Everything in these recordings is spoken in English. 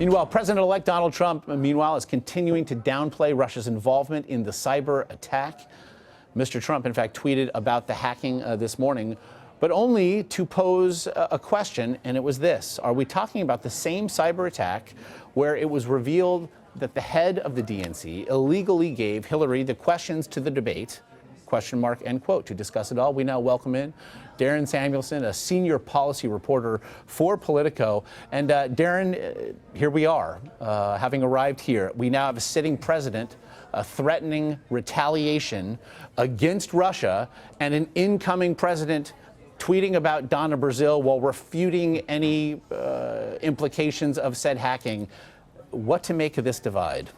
Meanwhile, President-elect Donald Trump, is continuing to downplay Russia's involvement in the cyber attack. Mr. Trump, in fact, tweeted about the hacking this morning, but only to pose a question, and it was this. Are we talking about the same cyber attack where it was revealed that the head of the DNC illegally gave Hillary the questions to the debate, question mark, end quote. To discuss it all, we now welcome in Darren Samuelsohn, a senior policy reporter for Politico. And Darren, here we are, having arrived here. We now have a sitting president threatening retaliation against Russia and an incoming president tweeting about Donna Brazil while refuting any implications of said hacking. What to make of this divide?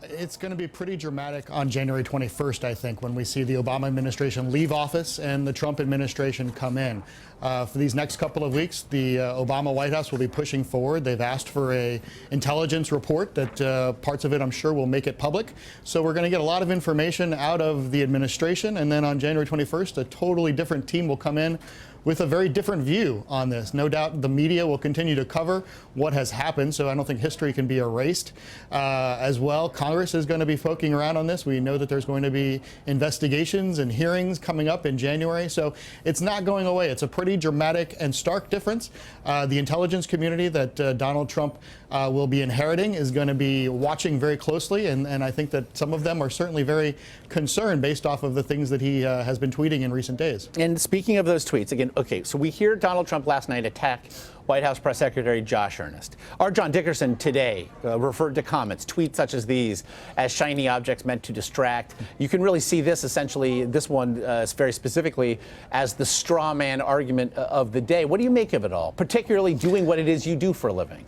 It's going to be pretty dramatic on January 21st, I think, when we see the Obama administration leave office and the Trump administration come in. For these next couple of weeks, the Obama White House will be pushing forward. They've asked for an intelligence report that parts of it, I'm sure, will make it public. So we're going to get a lot of information out of the administration. And then on January 21st, a totally different team will come in with a very different view on this. No doubt the media will continue to cover what has happened, so I don't think history can be erased. As well, Congress is going to be poking around on this. We know that there's going to be investigations and hearings coming up in January, so it's not going away. It's a pretty dramatic and stark difference. The intelligence community that Donald Trump will be inheriting is going to be watching very closely, and I think that some of them are certainly very concerned based off of the things that he has been tweeting in recent days. And speaking of those tweets, again, okay, so we hear Donald Trump last night attack White House Press Secretary Josh Earnest. Our John Dickerson today referred to comments, tweets such as these, as shiny objects meant to distract. You can really see this essentially, this one very specifically, as the straw man argument of the day. What do you make of it all, particularly doing what it is you do for a living?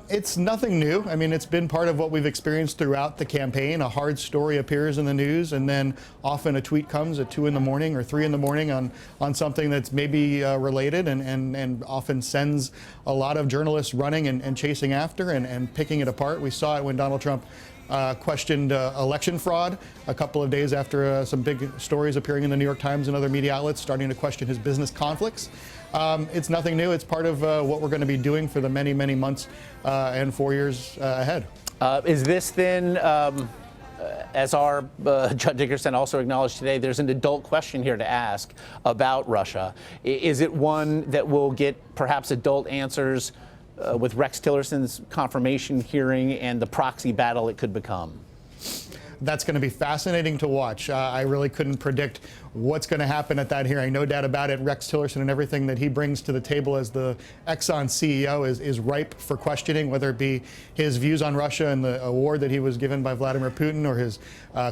It's nothing new. I mean, it's been part of what we've experienced throughout the campaign. A hard story appears in the news, and then often a tweet comes at 2 in the morning or 3 in the morning on something that's maybe related, and often sends a lot of journalists running and chasing after and picking it apart. We saw it when Donald Trump questioned election fraud a couple of days after some big stories appearing in the New York Times and other media outlets starting to question his business conflicts. It's nothing new. It's part of what we're going to be doing for the many, many months and 4 years ahead. Is this then, as our Judge Dickerson also acknowledged today, there's an adult question here to ask about Russia. Is it one that will get perhaps adult answers with Rex Tillerson's confirmation hearing and the proxy battle it could become? That's going to be fascinating to watch. I really couldn't predict what's going to happen at that hearing. No doubt about it, Rex Tillerson and everything that he brings to the table as the Exxon CEO is ripe for questioning, whether it be his views on Russia and the award that he was given by Vladimir Putin, or his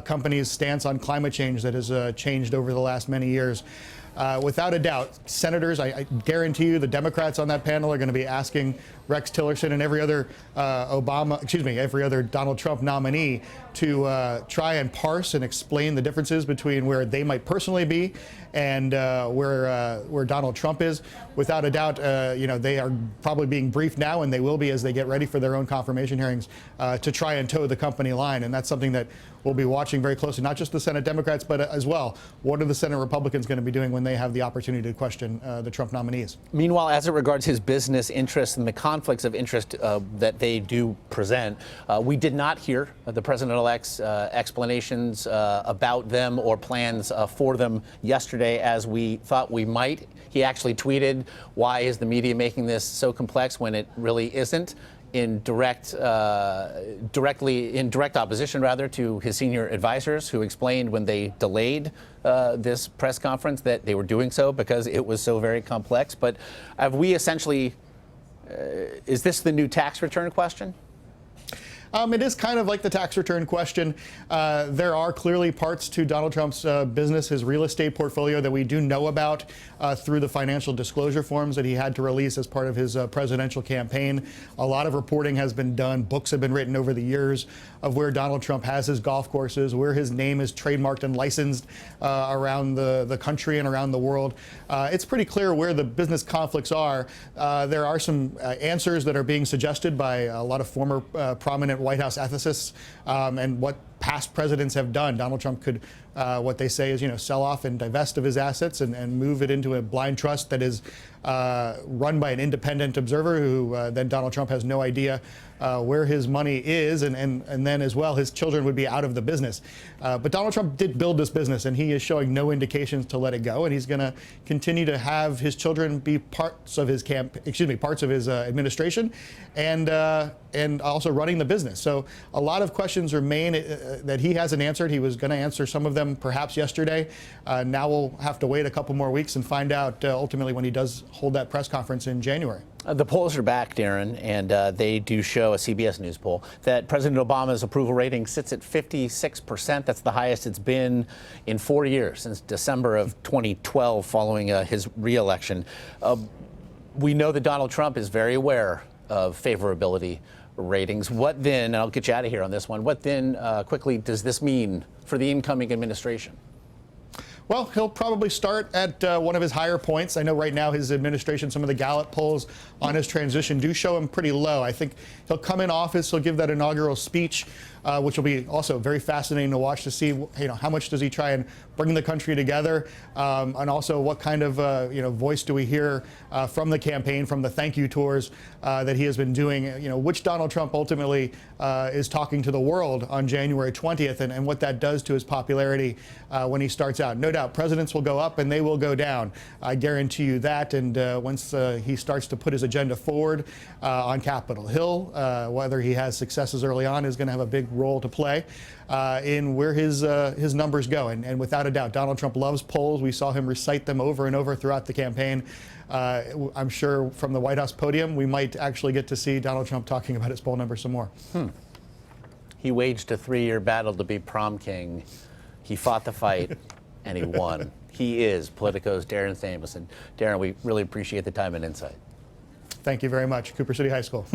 company's stance on climate change that has changed over the last many years. Without a doubt, senators, I guarantee you the Democrats on that panel are going to be asking Rex Tillerson and every other every other Donald Trump nominee to try and parse and explain the differences between where they might personally be and where Donald Trump is. Without a doubt, they are probably being briefed now, and they will be as they get ready for their own confirmation hearings to try and toe the company line. And that's something that we'll be watching very closely, not just the Senate Democrats, but as well, what are the Senate Republicans going to be doing when they have the opportunity to question the Trump nominees? Meanwhile, as it regards his business interests and the conflicts of interest that they do present, we did not hear the president-elect's explanations about them or plans for them yesterday, as we thought we might. He actually tweeted, "Why is the media making this so complex when it really isn't?" in direct opposition, rather, to his senior advisors, who explained when they delayed this press conference that they were doing so because it was so very complex. But have we essentially, is this the new tax return question? It is kind of like the tax return question. There are clearly parts to Donald Trump's business, his real estate portfolio, that we do know about through the financial disclosure forms that he had to release as part of his presidential campaign. A lot of reporting has been done. Books have been written over the years of where Donald Trump has his golf courses, where his name is trademarked and licensed around the country and around the world. It's pretty clear where the business conflicts are. There are some answers that are being suggested by a lot of former prominent White House ethicists, and what past presidents have done. Donald Trump could, what they say is, sell off and divest of his assets and move it into a blind trust that is run by an independent observer who then Donald Trump has no idea where his money is, and then as well his children would be out of the business. But Donald Trump did build this business, and he is showing no indications to let it go, and he's going to continue to have his children be parts of his parts of his administration, and also running the business. So a lot of questions remain that he hasn't answered. He was going to answer some of them perhaps yesterday. Now we'll have to wait a couple more weeks and find out ultimately when he does hold that press conference in January. The polls are back, Darren, and they do show, a CBS News poll, that President Obama's approval rating sits at 56%. That's the highest it's been in 4 years, since December of 2012, following his re-election. We know that Donald Trump is very aware of favorability ratings. What then, and I'll get you out of here on this one, what then quickly does this mean for the incoming administration? Well, he'll probably start at one of his higher points. I know right now his administration, some of the Gallup polls on his transition do show him pretty low. I think he'll come in office, he'll give that inaugural speech, which will be also very fascinating to watch, to see how much does he try and bring the country together, and also what kind of voice do we hear from the campaign, from the thank you tours that he has been doing, which Donald Trump ultimately is talking to the world on January 20th, and what that does to his popularity when he starts out. No doubt presidents will go up and they will go down. I guarantee you that. And once he starts to put his agenda forward on Capitol Hill, whether he has successes early on is going to have a big role to play in where his numbers go. And without a doubt, Donald Trump loves polls. We saw him recite them over and over throughout the campaign. I'm sure from the White House podium, we might actually get to see Donald Trump talking about his poll numbers some more. He waged a 3-year battle to be prom king. He fought the fight, and he won. He is Politico's Darren Samuelsohn. Darren, we really appreciate the time and insight. Thank you very much. Cooper City High School.